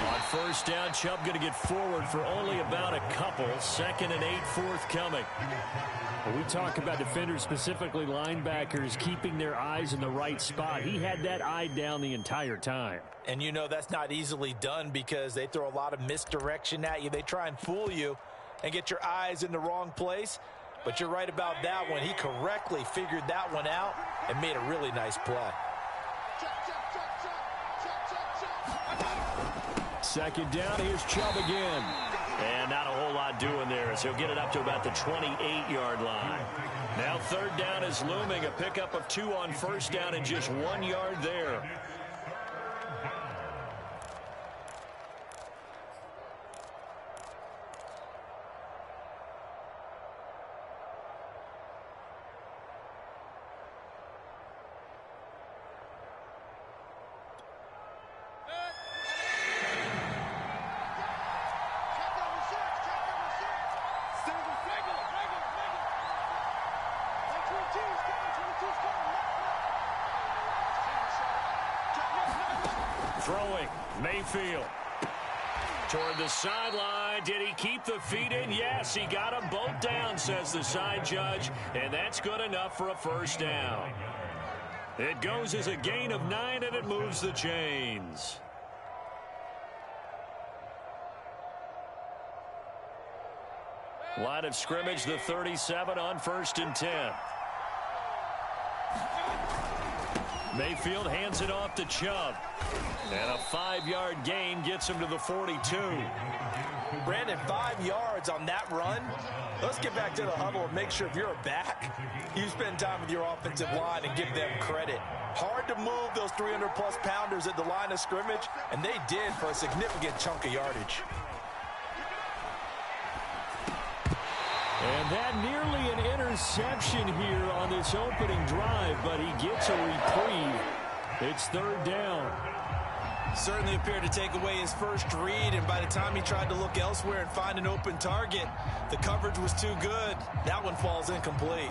On first down, Chubb going to get forward for only about a couple. 2nd and 8 forthcoming. When we talk about defenders, specifically linebackers, keeping their eyes in the right spot, he had that eye down the entire time. And you know that's not easily done because they throw a lot of misdirection at you. They try and fool you and get your eyes in the wrong place. But you're right about that one. He correctly figured that one out and made a really nice play. 2nd down, here's Chubb again. And not a whole lot doing there, so he'll get it up to about the 28-yard line. Now 3rd down is looming, a pickup of 2 on first down and just 1 yard there. Throwing, Mayfield. Toward the sideline. Did he keep the feet in? Yes, he got them both down, says the side judge. And that's good enough for a first down. It goes as a gain of 9, and it moves the chains. Line of scrimmage, the 37 on 1st and 10. Mayfield hands it off to Chubb. And a 5-yard gain gets him to the 42. Brandon, 5 yards on that run. Let's get back to the huddle and make sure if you're a back, you spend time with your offensive line and give them credit. Hard to move those 300-plus pounders at the line of scrimmage, and they did for a significant chunk of yardage. And that nearly an interception here on this opening drive, but he gets a reprieve. It's 3rd down. Certainly appeared to take away his first read, and by the time he tried to look elsewhere and find an open target, the coverage was too good. That one falls incomplete.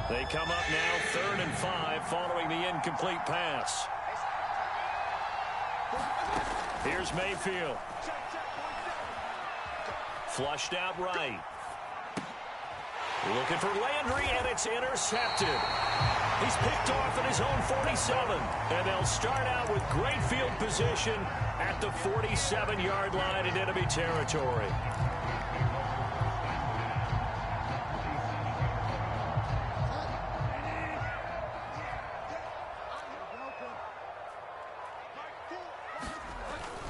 They come up now 3rd and 5 following the incomplete pass. Here's Mayfield. Flushed out right. Looking for Landry, and it's intercepted. He's picked off at his own 47, and they'll start out with great field position at the 47-yard line in enemy territory.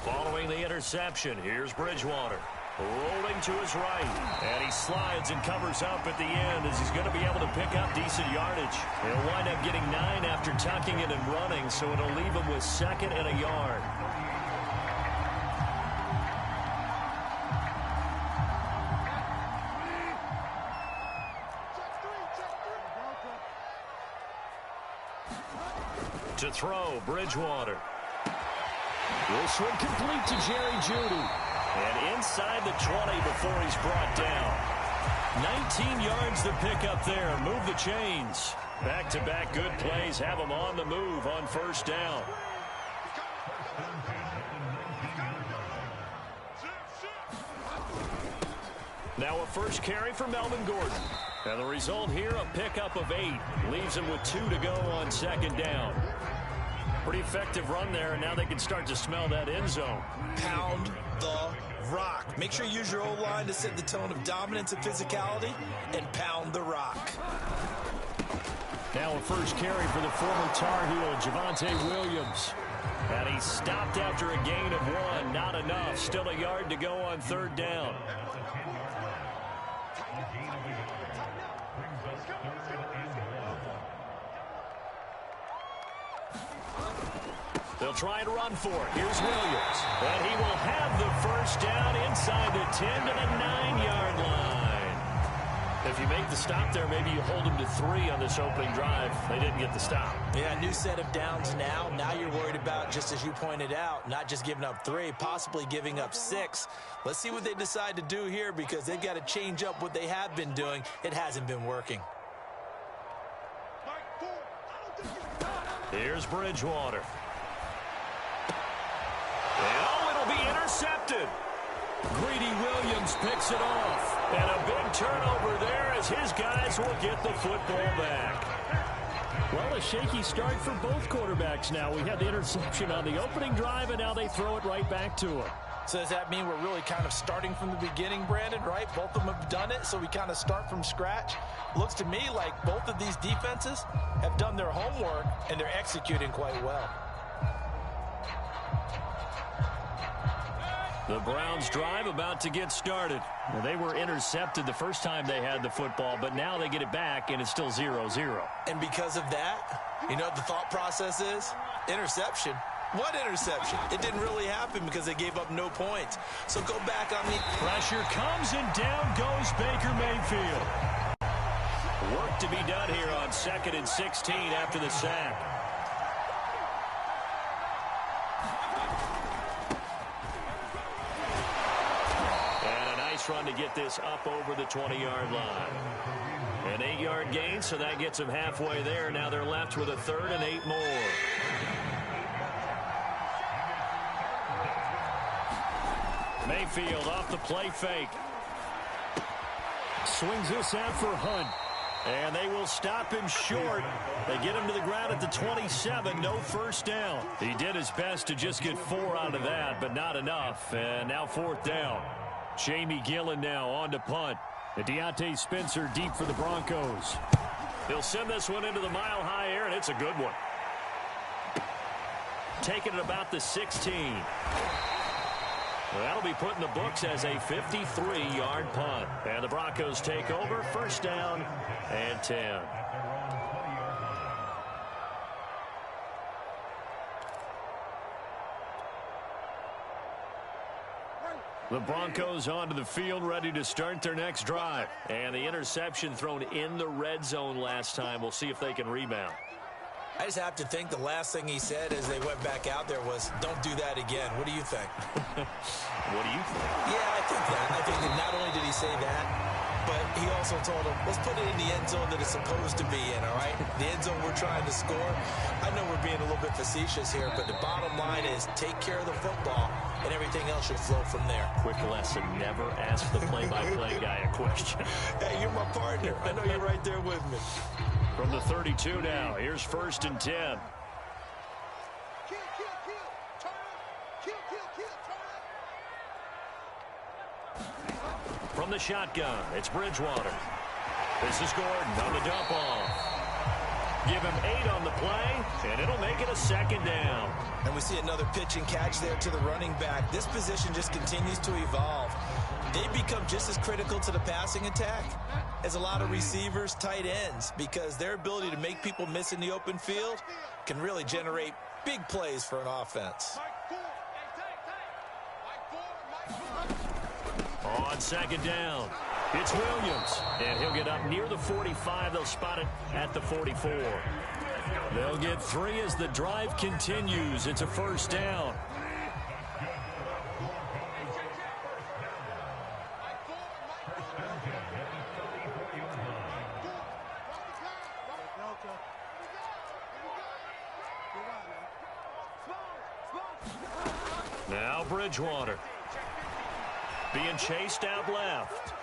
Following the interception, here's Bridgewater. Rolling to his right, and he slides and covers up at the end as he's going to be able to pick up decent yardage. He'll wind up getting 9 after tucking it and running, so it'll leave him with 2nd and a yard. To throw, Bridgewater. This one complete to Jerry Jeudy. And inside the 20 before he's brought down. 19 yards to pick up there. Move the chains. Back-to-back good plays have them on the move on first down. Now a first carry for Melvin Gordon. And the result here, a pickup of 8. Leaves him with 2 to go on 2nd down. Pretty effective run there, and now they can start to smell that end zone. Pound the rock. Make sure you use your O-line to set the tone of dominance and physicality, and pound the rock. Now a first carry for the former Tar Heel, Javonte Williams. And he stopped after a gain of 1. Not enough. Still a yard to go on 3rd down. They'll try to run for it. Here's Williams. And he will have the first down inside the 10 to the 9-yard line. If you make the stop there, maybe you hold him to 3 on this opening drive. They didn't get the stop. Yeah, new set of downs now. Now you're worried about, just as you pointed out, not just giving up 3, possibly giving up 6. Let's see what they decide to do here because they've got to change up what they have been doing. It hasn't been working. Here's Bridgewater. Oh, it'll be intercepted. Greedy Williams picks it off. And a big turnover there as his guys will get the football back. Well, a shaky start for both quarterbacks now. We had the interception on the opening drive, and now they throw it right back to him. So does that mean we're really kind of starting from the beginning, Brandon, right? Both of them have done it, so we kind of start from scratch. Looks to me like both of these defenses have done their homework, and they're executing quite well. The Browns drive about to get started. Well, they were intercepted the first time they had the football, but now they get it back, and it's still 0-0. And because of that, you know what the thought process is? Interception. What interception? It didn't really happen because they gave up no points. So go back on the... Pressure comes, and down goes Baker Mayfield. Work to be done here on 2nd and 16 after the sack. Run to get this up over the 20-yard line. An 8-yard gain, so that gets them halfway there. Now they're left with a 3rd and 8 more. Mayfield off the play fake. Swings this out for Hunt. And they will stop him short. They get him to the ground at the 27. No first down. He did his best to just get 4 out of that, but not enough. And now 4th down. Jamie Gillen now on to punt. And Deontay Spencer deep for the Broncos. He'll send this one into the mile-high air, and it's a good one. Taking it about the 16. That'll be put in the books as a 53-yard punt. And the Broncos take over. 1st down and 10. The Broncos onto the field, ready to start their next drive. And the interception thrown in the red zone last time. We'll see if they can rebound. I just have to think the last thing he said as they went back out there was, don't do that again. What do you think? What do you think? Yeah, I think that. I think that not only did he say that, but he also told him, let's put it in the end zone that it's supposed to be in, all right? The end zone we're trying to score. I know we're being a little bit facetious here, but the bottom line is take care of the football, and everything else should flow from there. Quick lesson, never ask the play-by-play guy a question. Hey, you're my partner. I know you're right there with me. From the 32 now, here's 1st and 10. From the shotgun, it's Bridgewater. This is Gordon on the dump off. Give him 8 on the play, and it'll make it a 2nd down. And we see another pitch and catch there to the running back. This position just continues to evolve. They become just as critical to the passing attack as a lot of receivers, tight ends, because their ability to make people miss in the open field can really generate big plays for an offense. On 2nd down, it's Williams, and he'll get up near the 45. They'll spot it at the 44. They'll get 3 as the drive continues. It's a 1st down. Now Bridgewater being chased out left.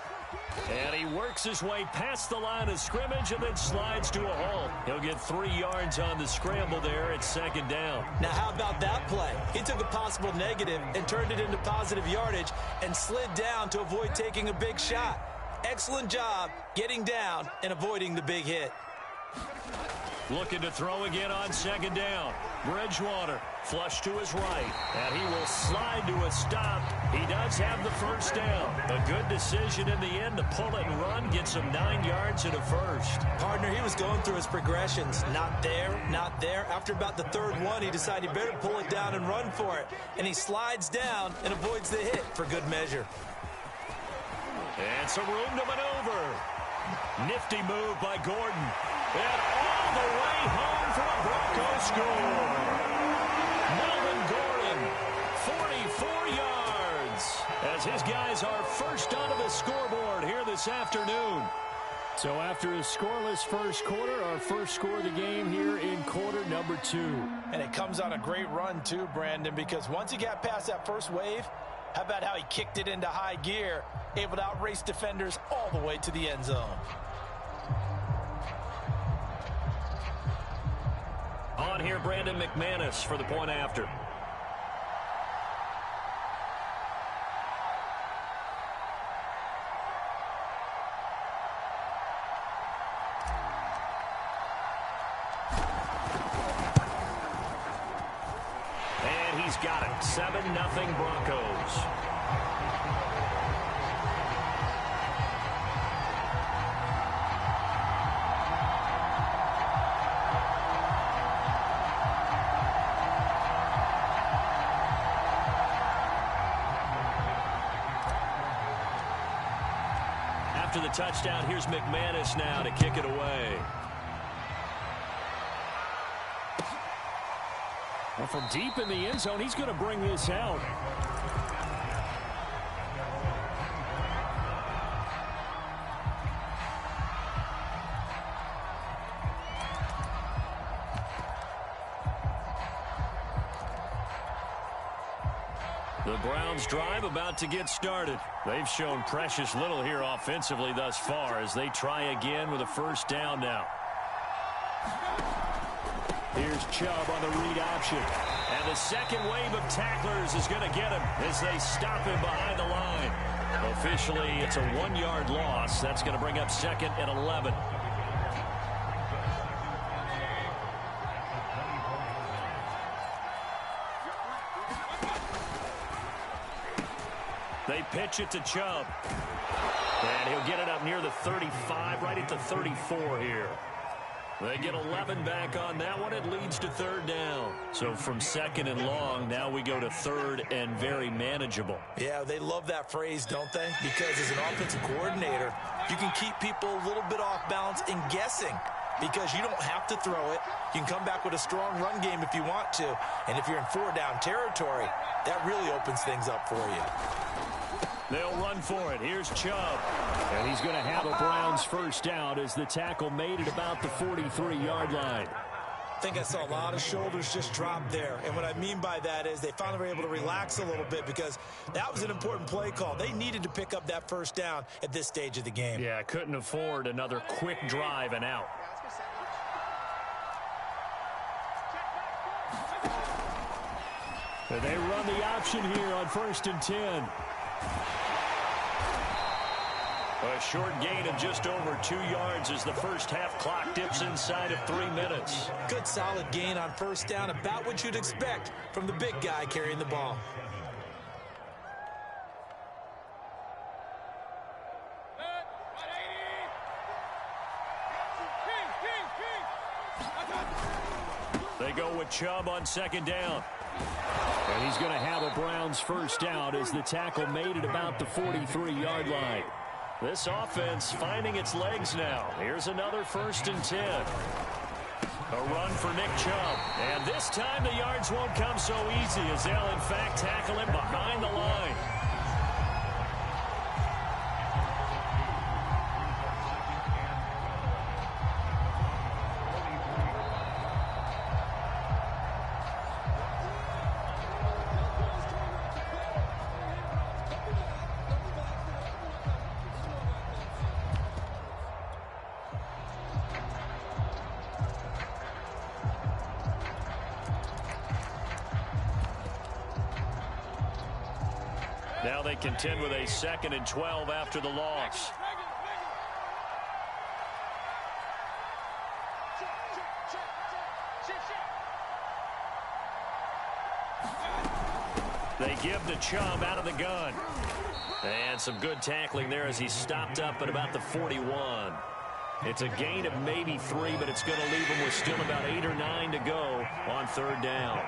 And he works his way past the line of scrimmage and then slides to a halt. He'll get 3 yards on the scramble there at 2nd down. Now, how about that play? He took a possible negative and turned it into positive yardage and slid down to avoid taking a big shot. Excellent job getting down and avoiding the big hit. Looking to throw again on 2nd down. Bridgewater flush to his right, and he will slide to a stop. He does have the 1st down. A good decision in the end to pull it and run, get some 9 yards and a 1st. Partner, he was going through his progressions. Not there, not there. After about the 3rd one, he decided he better pull it down and run for it. And he slides down and avoids the hit for good measure. And some room to maneuver. Nifty move by Gordon. And all the way home for a Broncos score. Melvin Gordon, 44 yards, as his guys are first onto the scoreboard here this afternoon. So after a scoreless first quarter, our first score of the game here in quarter number 2. And it comes on a great run too, Brandon, because once he got past that first wave, how about how he kicked it into high gear, able to outrace defenders all the way to the end zone. On here, Brandon McManus for the point after. Got it. 7-0 Broncos. After the touchdown, here's McManus now to kick it away. Well, from deep in the end zone, he's going to bring this out. The Browns' drive about to get started. They've shown precious little here offensively thus far as they try again with a first down now. Here's Chubb on the read option. And the second wave of tacklers is going to get him as they stop him behind the line. Officially, it's a 1-yard loss. That's going to bring up 2nd and 11. They pitch it to Chubb. And he'll get it up near the 35, right at the 34 here. They get 11 back on that one. It leads to 3rd down. So from 2nd and long, now we go to 3rd and very manageable. Yeah, they love that phrase, don't they? Because as an offensive coordinator, you can keep people a little bit off balance and guessing because you don't have to throw it. You can come back with a strong run game if you want to. And if you're in 4-down territory, that really opens things up for you. They'll run for it. Here's Chubb. And he's going to have a Browns first down as the tackle made it about the 43-yard line. I think I saw a lot of shoulders just drop there. And what I mean by that is they finally were able to relax a little bit because that was an important play call. They needed to pick up that first down at this stage of the game. Yeah, couldn't afford another quick drive and out. And they run the option here on 1st and 10. A short gain of just over 2 yards as the first half clock dips inside of 3 minutes. Good solid gain on first down, about what you'd expect from the big guy carrying the ball. They go with Chubb on 2nd down. And he's going to have a Browns first down as the tackle made it about the 43-yard line. This offense finding its legs now. Here's another 1st and 10. A run for Nick Chubb. And this time the yards won't come so easy as they'll in fact tackle him behind the line. Now they contend with a 2nd and 12 after the loss. They give to Chubb out of the gun. And some good tackling there as he stopped up at about the 41. It's a gain of maybe 3, but it's going to leave him with still about 8 or 9 to go on 3rd down.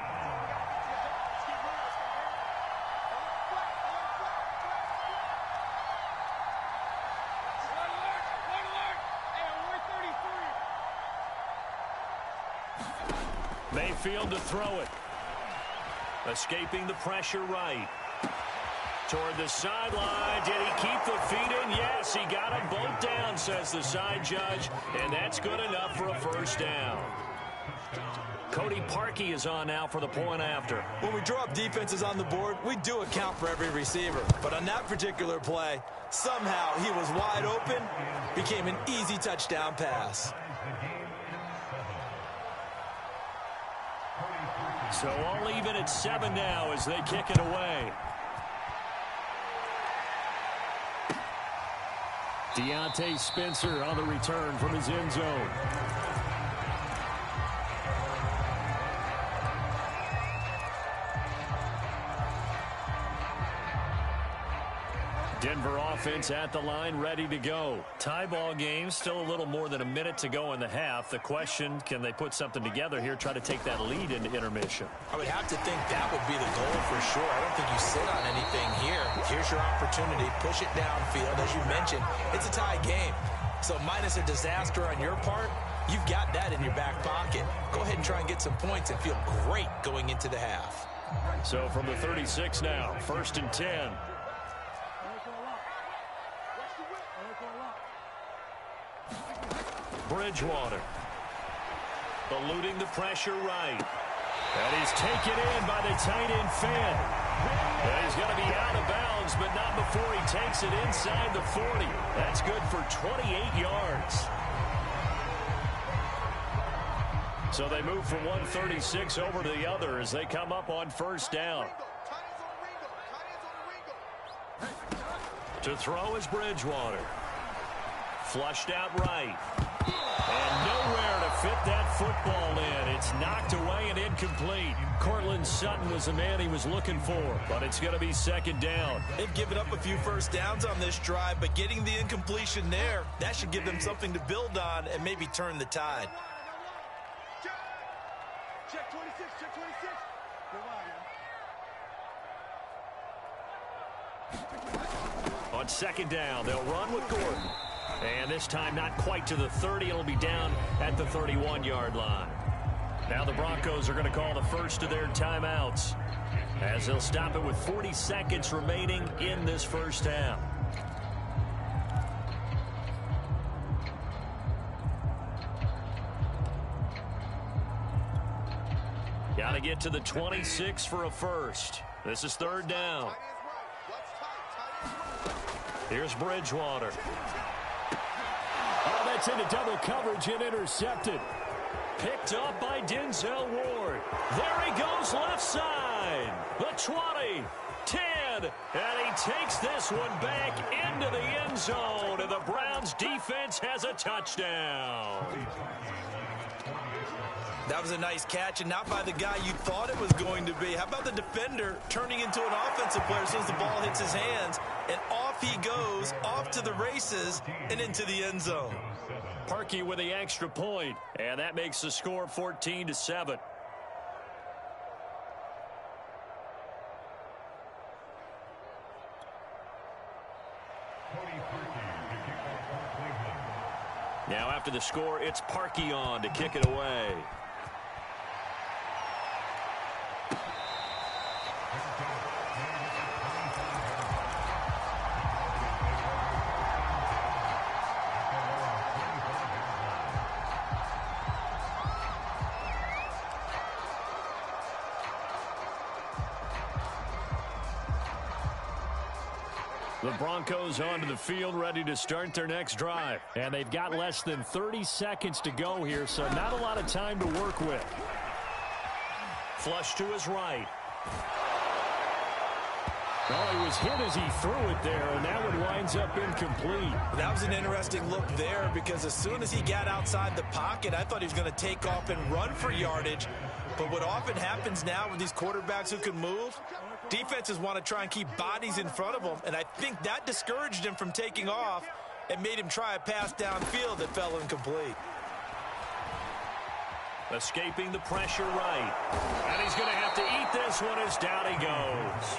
Mayfield to throw it. Escaping the pressure right. Toward the sideline. Did he keep the feet in? Yes, he got them both down, says the side judge. And that's good enough for a first down. Cody Parkey is on now for the point after. When we draw up defenses on the board, we do account for every receiver. But on that particular play, somehow he was wide open, became an easy touchdown pass. So all even at 7 now as they kick it away. Deontay Spencer on the return from his end zone. Denver offense at the line, ready to go. Tie ball game, still a little more than a minute to go in the half. The question, can they put something together here, try to take that lead into intermission? I would have to think that would be the goal for sure. I don't think you sit on anything here. Here's your opportunity. Push it downfield. As you mentioned, it's a tie game. So minus a disaster on your part, you've got that in your back pocket. Go ahead and try and get some points and feel great going into the half. So from the 36 now, 1st and 10. Bridgewater eluding the pressure right. And he's taken in by the tight end Finn. And he's going to be out of bounds, but not before he takes it inside the 40. That's good for 28 yards. So they move from 136 over to the other as they come up on first down. To throw is Bridgewater. Flushed out right. And nowhere to fit that football in. It's knocked away and incomplete. Cortland Sutton was the man he was looking for, but it's going to be 2nd down. They've given up a few first downs on this drive, but getting the incompletion there, that should give them something to build on and maybe turn the tide. Check 26, check 26. On 2nd down, they'll run with Gordon. And this time not quite to the 30. It'll be down at the 31-yard line. Now the Broncos are going to call the first of their timeouts as they'll stop it with 40 seconds remaining in this first half. Got to get to the 26 for a first. This is 3rd down. Here's Bridgewater. Oh, that's into double coverage and intercepted. Picked up by Denzel Ward. There he goes left side. The 20, 10, and he takes this one back into the end zone, and the Browns defense has a touchdown. That was a nice catch, and not by the guy you thought it was going to be. How about the defender turning into an offensive player as soon as the ball hits his hands, and off he goes, off to the races, and into the end zone. Parkey with the extra point, and that makes the score 14-7. Now after the score, it's Parkey on to kick it away. The Broncos onto the field, ready to start their next drive. And they've got less than 30 seconds to go here, so not a lot of time to work with. Flush to his right. Well, he was hit as he threw it there, and that one winds up incomplete. That was an interesting look there because as soon as he got outside the pocket, I thought he was going to take off and run for yardage. But what often happens now with these quarterbacks who can move, defenses want to try and keep bodies in front of them, and I think that discouraged him from taking off and made him try a pass downfield that fell incomplete. Escaping the pressure right. And he's going to have to eat this one as down he goes.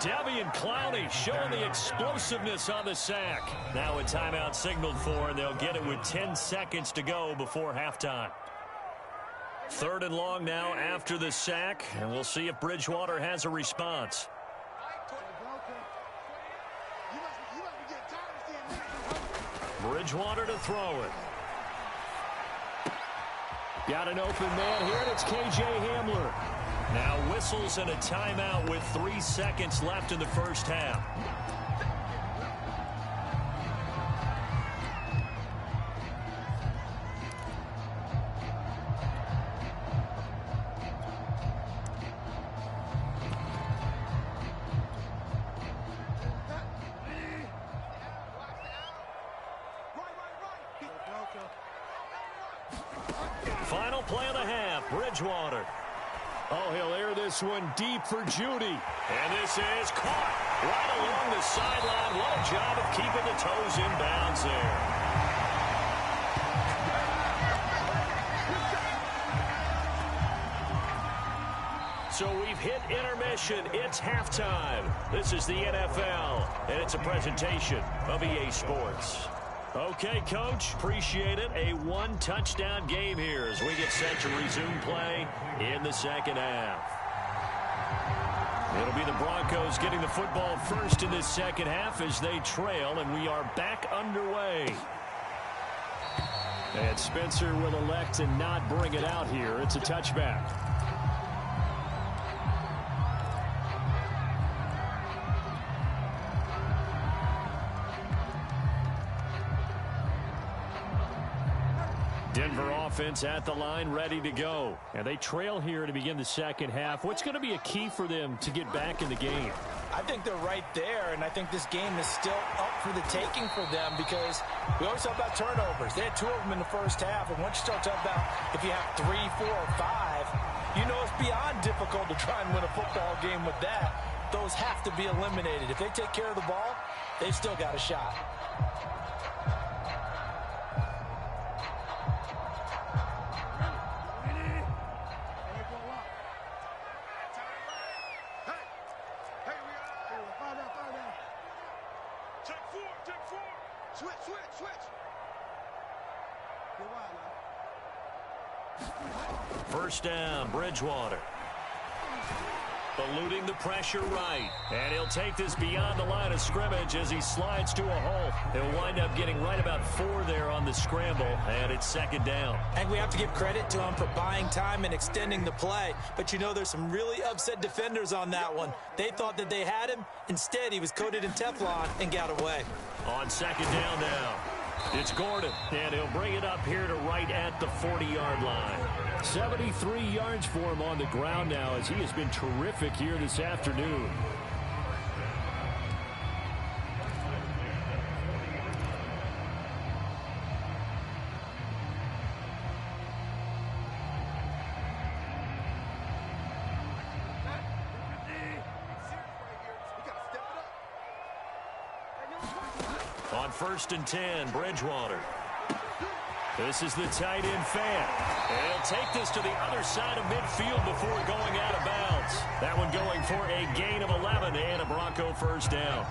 Jadeveon Clowney showing the explosiveness on the sack. Now a timeout signaled for, and they'll get it with 10 seconds to go before halftime. 3rd and long now after the sack, and we'll see if Bridgewater has a response. Bridgewater to throw it. Got an open man here, and it's K.J. Hamler. Now whistles and a timeout with 3 seconds left in the first half. Final play of the half, Bridgewater. Oh, he'll air this one deep for Judy. And this is caught right along the sideline. What a job of keeping the toes in bounds there. So we've hit intermission. It's halftime. This is the NFL, and it's a presentation of EA Sports. Okay, Coach, appreciate it. A one-touchdown game here as we get set to resume play in the second half. It'll be the Broncos getting the football first in this second half as they trail, and we are back underway. And Spencer will elect to not bring it out here. It's a touchback. Denver offense at the line, ready to go. And they trail here to begin the second half. What's going to be a key for them to get back in the game? I think they're right there, and I think this game is still up for the taking for them because we always talk about turnovers. They had 2 of them in the first half, and once you start talking about if you have 3, 4, or 5, you know it's beyond difficult to try and win a football game with that. Those have to be eliminated. If they take care of the ball, they've still got a shot. First down, Bridgewater. Eluding the pressure right. And he'll take this beyond the line of scrimmage as he slides to a hole. He'll wind up getting right about 4 there on the scramble, and it's second down. And we have to give credit to him for buying time and extending the play. But you know there's some really upset defenders on that one. They thought that they had him. Instead, he was coated in Teflon and got away. On second down now, it's Gordon, and he'll bring it up here to right at the 40-yard line. 73 yards for him on the ground now as he has been terrific here this afternoon. On first and 10, Bridgewater. This is the tight end fan. And he'll take this to the other side of midfield before going out of bounds. That one going for a gain of 11 and a Bronco first down.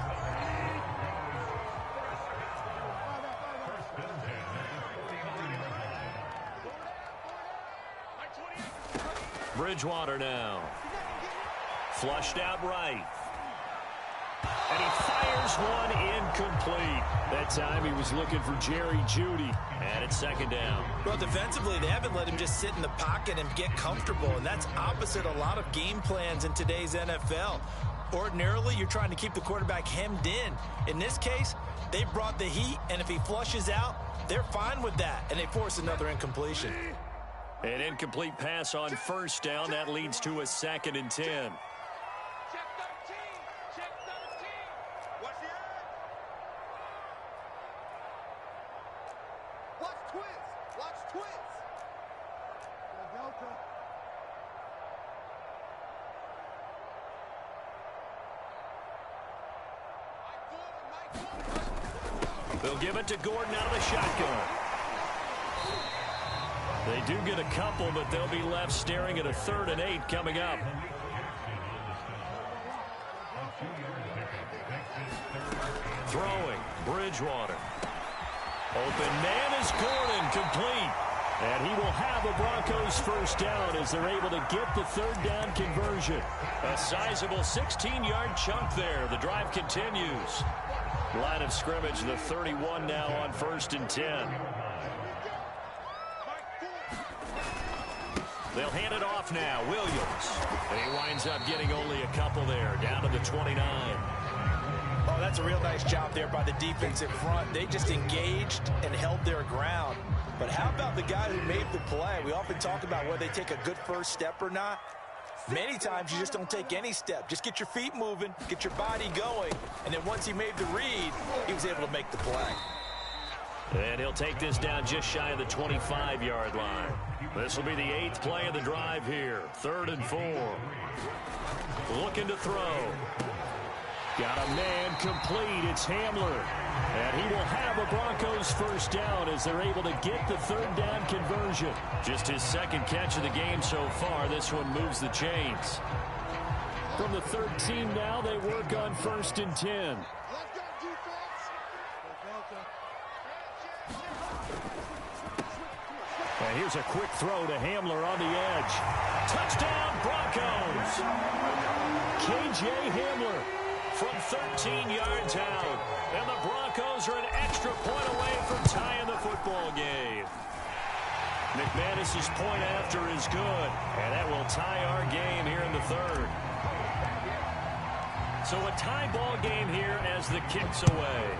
Bridgewater now. Flushed out right. And he fires one incomplete. That time he was looking for Jerry Jeudy. And it's second down. Well, defensively, they haven't let him just sit in the pocket and get comfortable. And that's opposite a lot of game plans in today's NFL. Ordinarily, you're trying to keep the quarterback hemmed in. In this case, they brought the heat. And if he flushes out, they're fine with that. And they force another incompletion. An incomplete pass on first down. That leads to a second and 10. They'll give it to Gordon out of the shotgun. They do get a couple, but they'll be left staring at a 3rd and 8 coming up. Throwing, Bridgewater. Open man is Gordon, complete. And he will have a Broncos first down as they're able to get the 3rd down conversion. A sizable 16-yard chunk there. The drive continues. Line of scrimmage, the 31 now on 1st and 10. They'll hand it off now. Williams. And he winds up getting only a couple there, down to the 29. Oh, that's a real nice job there by the defensive front. They just engaged and held their ground. But how about the guy who made the play? We often talk about whether they take a good first step or not. Many times you just don't take any step. Just get your feet moving, get your body going, and then once he made the read, he was able to make the play. And he'll take this down just shy of the 25-yard line. This will be the 8th play of the drive here. 3rd and 4. Looking to throw. Got a man complete. It's Hamler. And he will have a Broncos first down as they're able to get the 3rd down conversion. Just his 2nd catch of the game so far. This one moves the chains. From the 13 now, they work on 1st and 10. And here's a quick throw to Hamler on the edge. Touchdown, Broncos! K.J. Hamler from 13 yards out. And the Broncos are an extra point away from tying the football game. McManus's point after is good. And that will tie our game here in the 3rd. So a tie ball game here as the kick's away.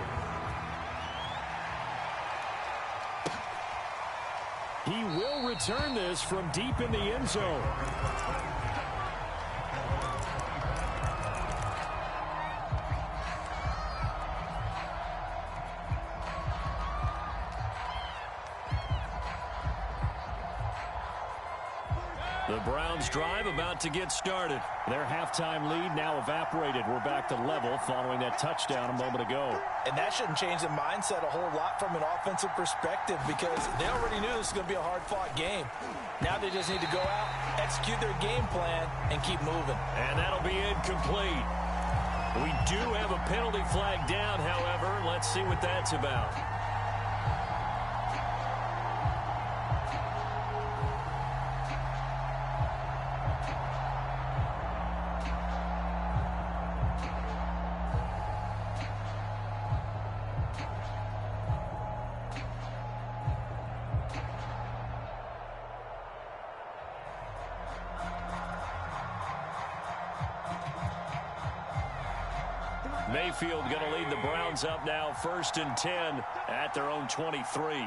He will return this from deep in the end zone. The Browns drive about to get started. Their halftime lead now evaporated. We're back to level following that touchdown a moment ago. And that shouldn't change the mindset a whole lot from an offensive perspective because they already knew this was going to be a hard-fought game. Now they just need to go out, execute their game plan, and keep moving. And that'll be incomplete. We do have a penalty flag down, however. Let's see what that's about. Mayfield going to lead the Browns up now 1st and 10 at their own 23.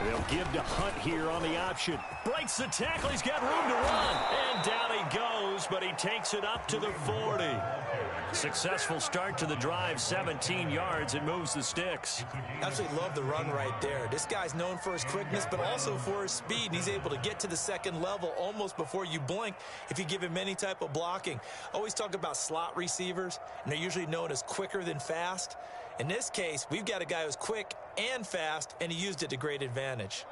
They'll give to Hunt here on the option. Breaks the tackle. He's got room to run. And down he goes, but he takes it up to the 40. Successful start to the drive, 17 yards, and moves the sticks. Absolutely love the run right there. This guy's known for his quickness, but also for his speed. And he's able to get to the 2nd level almost before you blink if you give him any type of blocking. Always talk about slot receivers, and they're usually known as quicker than fast. In this case, we've got a guy who's quick and fast, and he used it to great advantage.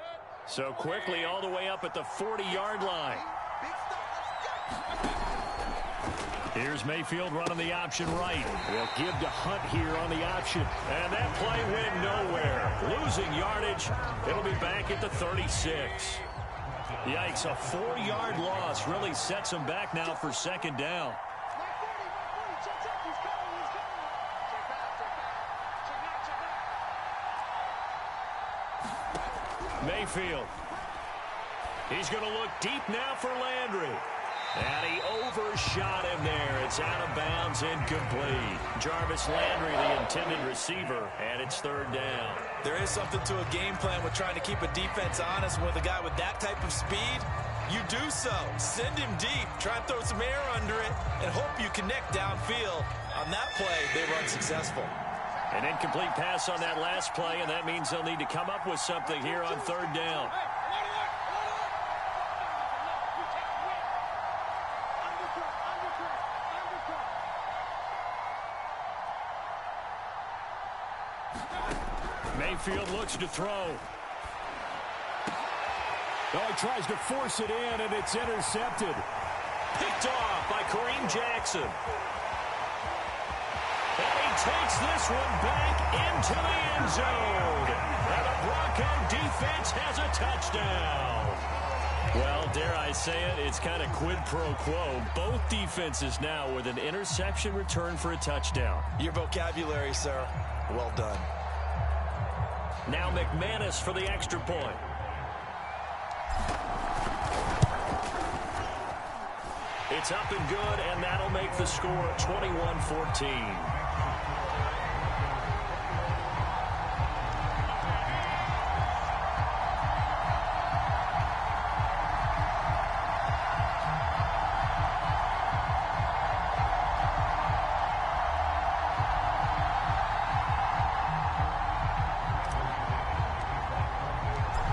So quickly all the way up at the 40-yard line. Here's Mayfield running the option right. They'll give to Hunt here on the option. And that play went nowhere. Losing yardage. It'll be back at the 36. Yikes, a 4-yard loss really sets them back now for 2nd down. Mayfield. He's going to look deep now for Landry. And he overshot him there. It's out of bounds, incomplete. Jarvis Landry, the intended receiver, and it's 3rd down. There is something to a game plan with trying to keep a defense honest. With a guy with that type of speed, you do so. Send him deep, try and throw some air under it, and hope you connect downfield. On that play, they run successful. An incomplete pass on that last play, and that means they'll need to come up with something here on 3rd down. Mayfield looks to throw. Oh, he tries to force it in, and it's intercepted. Picked off by Kareem Jackson. And he takes this one back into the end zone. And the Bronco defense has a touchdown. Well, dare I say it, it's kind of quid pro quo. Both defenses now with an interception return for a touchdown. Your vocabulary, sir. Well done. Now McManus for the extra point. It's up and good, and that'll make the score 21-14.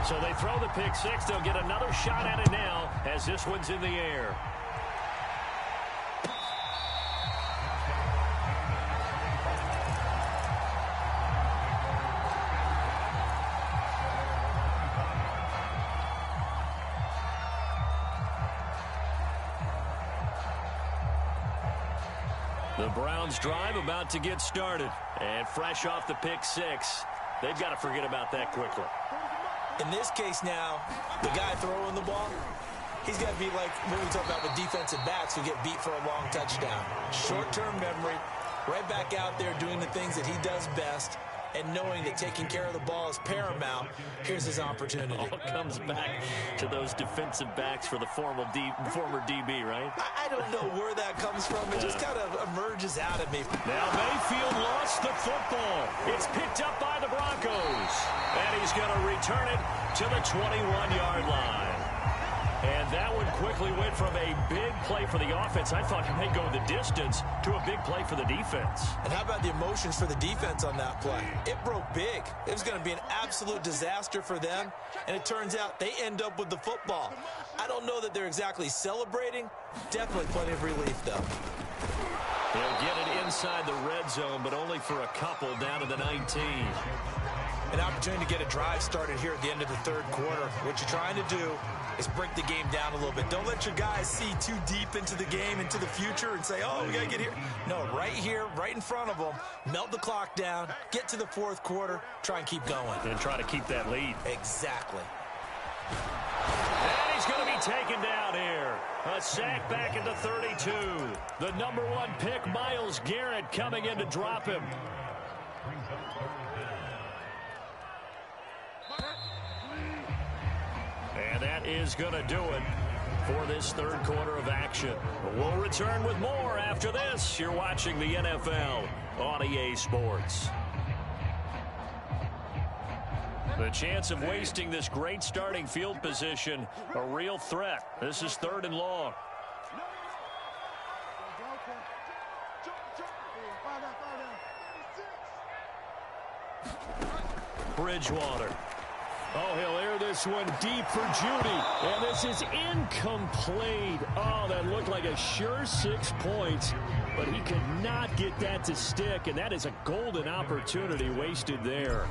So they throw the pick six. They'll get another shot at it now as this one's in the air. The Browns drive about to get started. And fresh off the pick six, they've got to forget about that quickly. In this case now, the guy throwing the ball, he's got to be like what we talk about with defensive backs who get beat for a long touchdown. Short-term memory, right back out there doing the things that he does best, and knowing that taking care of the ball is paramount. Here's his opportunity. It all comes back to those defensive backs for the former DB, right? I don't know where that comes from. It just kind of emerges out of me. Now Mayfield lost the football. It's picked up by the Broncos. And he's going to return it to the 21-yard line. And that one quickly went from a big play for the offense. I thought he may go the distance to a big play for the defense. And how about the emotions for the defense on that play? It broke big. It was going to be an absolute disaster for them. And it turns out they end up with the football. I don't know that they're exactly celebrating. Definitely plenty of relief, though. He'll get it inside the red zone, but only for a couple down to the 19. An opportunity to get a drive started here at the end of the third quarter. What you're trying to do is break the game down a little bit. Don't let your guys see too deep into the game, into the future, and say, oh, we got to get here. No, right here, right in front of them, melt the clock down, get to the fourth quarter, try and keep going. And try to keep that lead. Exactly. And he's going to be taken down here. A sack back at the 32. The number 1 pick, Myles Garrett, coming in to drop him. And that is going to do it for this third quarter of action. We'll return with more after this. You're watching the NFL on EA Sports. The chance of wasting this great starting field position, a real threat. This is 3rd and long. Bridgewater. Oh, he'll air this one deep for Judy. And this is incomplete. Oh, that looked like a sure 6 points. But he could not get that to stick. And that is a golden opportunity wasted there.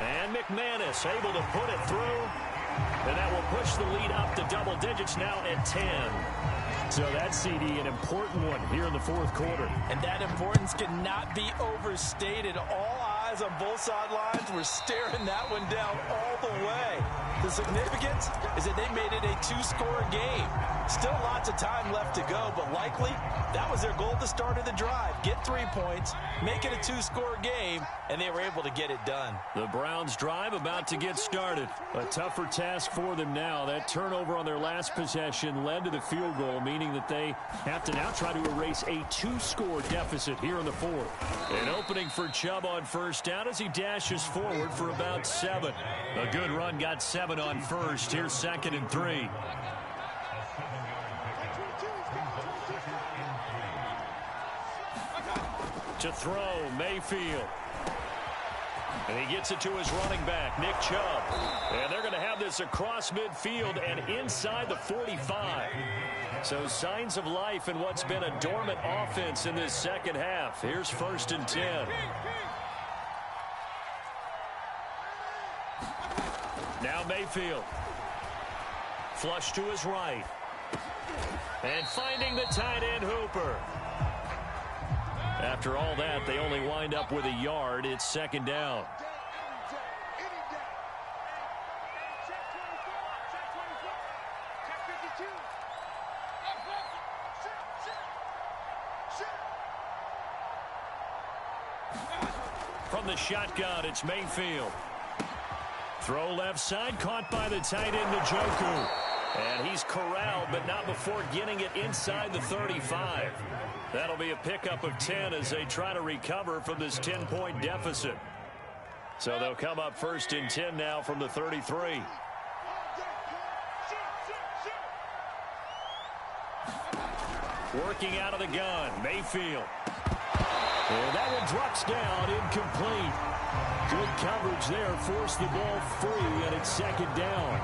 And McManus able to put it through. And that will push the lead up to double digits now at 10. So that CD, an important one here in the fourth quarter. And that importance cannot be overstated. All eyes on both sidelines were staring that one down all the way. The significance is that they made it a 2-score game. Still lots of time left to go, but likely that was their goal at the start of the drive. Get 3 points, make it a 2-score game, and they were able to get it done. The Browns drive about to get started. A tougher task for them now. That turnover on their last possession led to the field goal, meaning that they have to now try to erase a 2-score deficit here in the fourth. An opening for Chubb on first down as he dashes forward for about 7. A good run got 7 on first. Here's 2nd and 3. To throw, Mayfield. And he gets it to his running back, Nick Chubb. And they're going to have this across midfield and inside the 45. So signs of life in what's been a dormant offense in this second half. Here's 1st and 10. Now Mayfield. Flush to his right. And finding the tight end Hooper. After all that, they only wind up with a yard. It's 2nd down. From the shotgun, it's Mayfield. Throw left side, caught by the tight end, Njoku. And he's corralled, but not before getting it inside the 35. That'll be a pickup of 10 as they try to recover from this 10-point deficit. So they'll come up first and 10 now from the 33. Working out of the gun, Mayfield. And that one drops down, incomplete. Good coverage there, forced the ball free, and it's second down.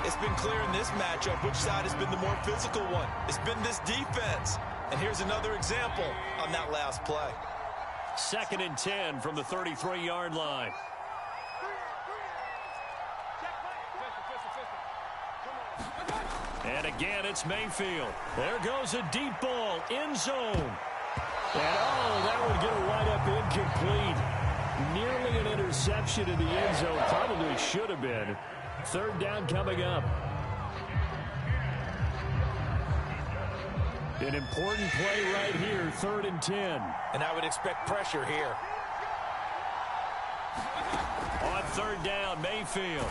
It's been clear in this matchup which side has been the more physical one. It's been this defense. And here's another example on that last play. Second and 10 from the 33-yard line. And again, it's Mayfield. There goes a deep ball, end zone. And, oh, that would get a wide-up incomplete. Nearly an interception in the end zone. Probably should have been. Third down coming up. An important play right here, third and 10. And I would expect pressure here. On third down, Mayfield.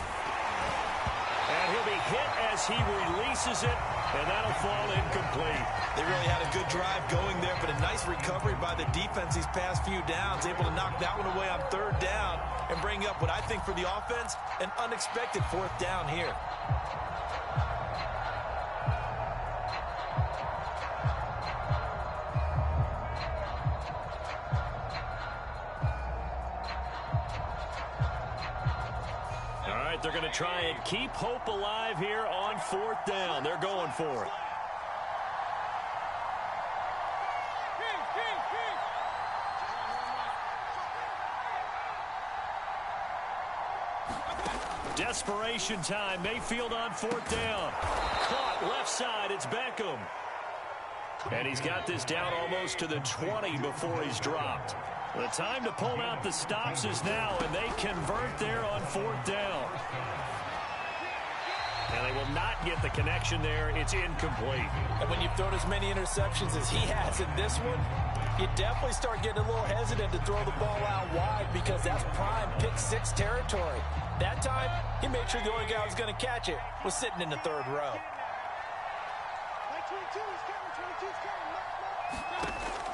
And he'll be hit as he releases it, and that'll fall incomplete. They really had a good drive going there, but a nice recovery by the defense these past few downs, able to knock that one away on third down and bring up what I think for the offense, an unexpected fourth down here. They're going to try and keep hope alive here on fourth down. They're going for it. Desperation time. Mayfield on fourth down. Caught left side. It's Beckham. And he's got this down almost to the 20 before he's dropped. The time to pull out the stops is now, and they convert there on fourth down. And they will not get the connection there. It's incomplete. And when you've thrown as many interceptions as he has in this one, you definitely start getting a little hesitant to throw the ball out wide because that's prime pick six territory. That time, he made sure the only guy who was going to catch it was sitting in the third row.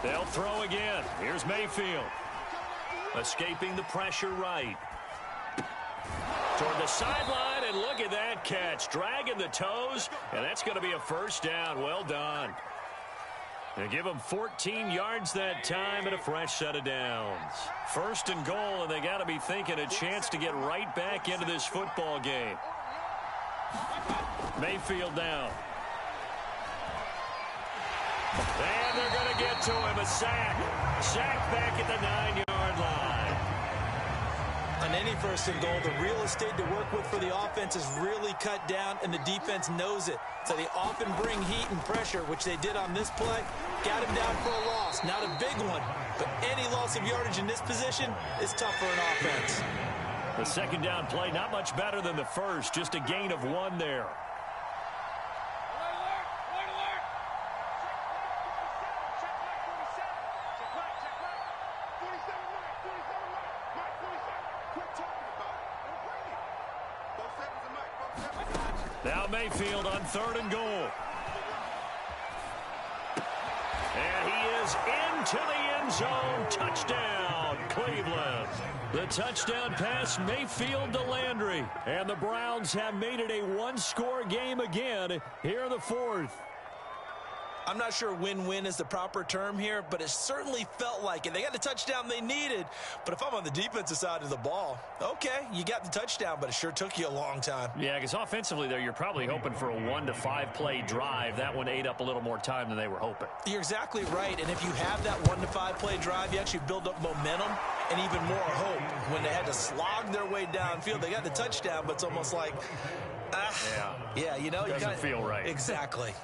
They'll throw again. Here's Mayfield. Escaping the pressure right. Toward the sideline, and look at that catch. Dragging the toes, and that's going to be a first down. Well done. They give him 14 yards that time and a fresh set of downs. First and goal, and they got to be thinking a chance to get right back into this football game. Mayfield down. And they're going to get to him. A sack. Sack back at the 9-yard line. On any first and goal, the real estate to work with for the offense is really cut down, and the defense knows it. So they often bring heat and pressure, which they did on this play. Got him down for a loss. Not a big one, but any loss of yardage in this position is tough for an offense. The second down play, not much better than the first. Just a gain of 1 there. Now Mayfield on third and goal. And he is into the end zone. Touchdown, Cleveland. The touchdown pass, Mayfield to Landry. And the Browns have made it a one-score game again here in the fourth. I'm not sure win-win is the proper term here, but it certainly felt like it. They got the touchdown they needed, but if I'm on the defensive side of the ball, okay, you got the touchdown, but it sure took you a long time. Yeah, because offensively there, you're probably hoping for a 1 to 5 play drive. That one ate up a little more time than they were hoping. You're exactly right, and if you have that 1 to 5 play drive, you actually build up momentum and even more hope. When they had to slog their way downfield, they got the touchdown, but it's almost like, yeah, you know, doesn't feel right. Exactly.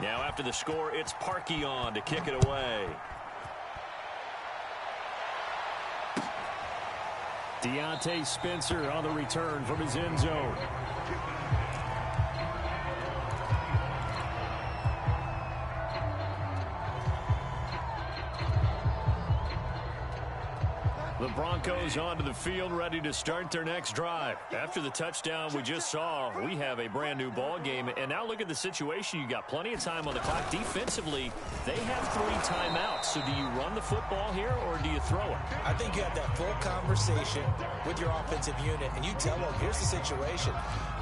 Now after the score, it's Parkey on to kick it away. Deontay Spencer on the return from his end zone. The Broncos onto the field, ready to start their next drive. After the touchdown we just saw, we have a brand new ball game. And now look at the situation. You got plenty of time on the clock. Defensively, they have 3 timeouts. So do you run the football here or do you throw it? I think you have that full conversation with your offensive unit, and you tell them, here's the situation.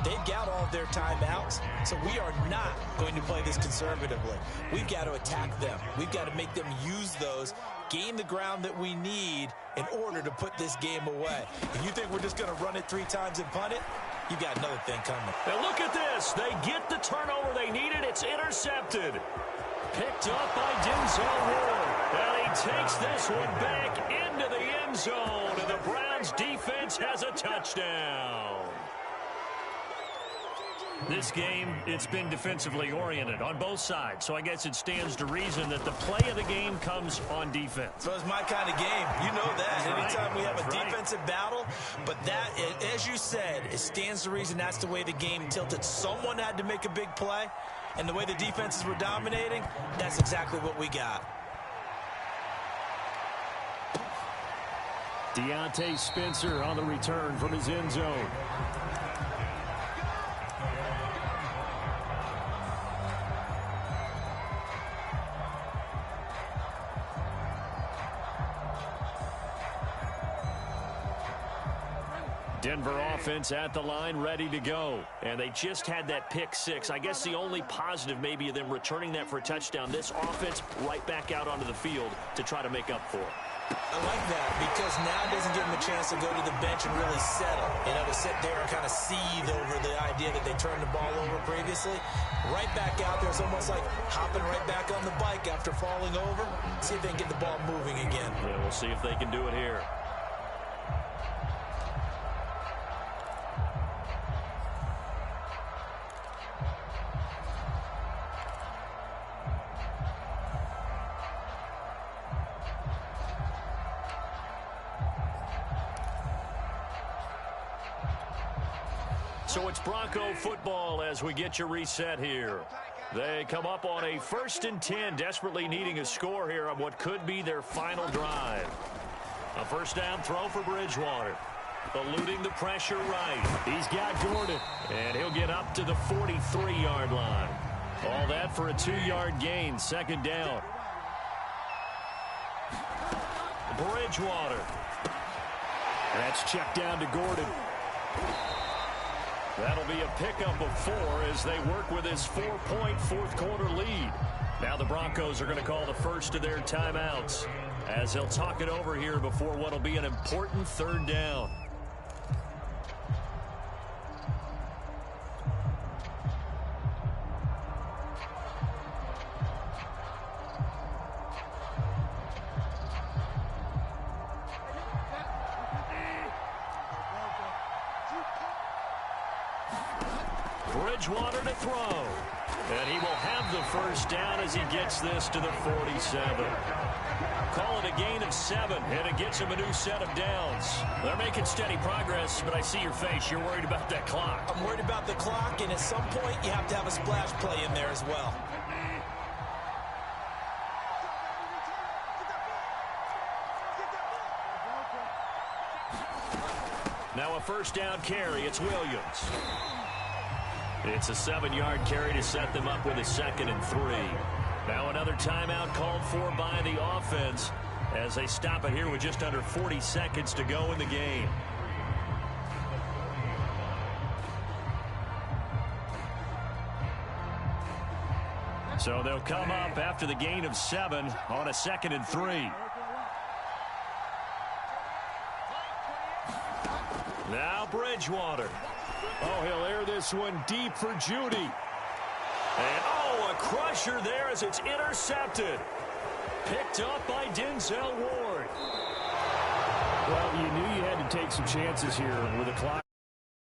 They've got all of their timeouts, so we are not going to play this conservatively. We've got to attack them. We've got to make them use those, gain the ground that we need in order to put this game away. If you think we're just going to run it 3 times and punt it, you got another thing coming. Now look at this. They get the turnover they needed. It's intercepted. Picked up by Denzel Ward. And he takes this one back into the end zone. And the Browns defense has a touchdown. This game, it's been defensively oriented on both sides. So I guess it stands to reason that the play of the game comes on defense. So it's my kind of game. You know that. Anytime we have a defensive battle. But that, as you said, it stands to reason that's the way the game tilted. Someone had to make a big play. And the way the defenses were dominating, that's exactly what we got. Deontay Spencer on the return from his end zone. Denver offense at the line, ready to go. And they just had that pick 6. I guess the only positive maybe of them returning that for a touchdown. This offense right back out onto the field to try to make up for it. I like that because now it doesn't give them a chance to go to the bench and really settle. You know, to sit there and kind of seethe over the idea that they turned the ball over previously. Right back out there. It's almost like hopping right back on the bike after falling over. See if they can get the ball moving again. Yeah, we'll see if they can do it here. So it's Bronco football as we get you reset here. They come up on a 1st and 10, desperately needing a score here on what could be their final drive. A first down throw for Bridgewater. Eluding the pressure right. He's got Gordon. And he'll get up to the 43-yard line. All that for a 2-yard gain, 2nd down. Bridgewater. That's checked down to Gordon. That'll be a pickup of 4 as they work with his 4-point fourth-quarter lead. Now the Broncos are going to call the first of their timeouts as they'll talk it over here before what will be an important 3rd down. Bridgewater to throw. And he will have the first down as he gets this to the 47. Call it a gain of 7, and it gets him a new set of downs. They're making steady progress, but I see your face. You're worried about that clock. I'm worried about the clock, and at some point you have to have a splash play in there as well. Now a first down carry. It's Williams. It's a 7-yard carry to set them up with a 2nd and 3. Now another timeout called for by the offense as they stop it here with just under 40 seconds to go in the game. So they'll come up after the gain of 7 on a 2nd and 3. Now Bridgewater. Oh, he'll air this one deep for Judy. And, oh, a crusher there as it's intercepted. Picked up by Denzel Ward. Well, you knew you had to take some chances here with the clock.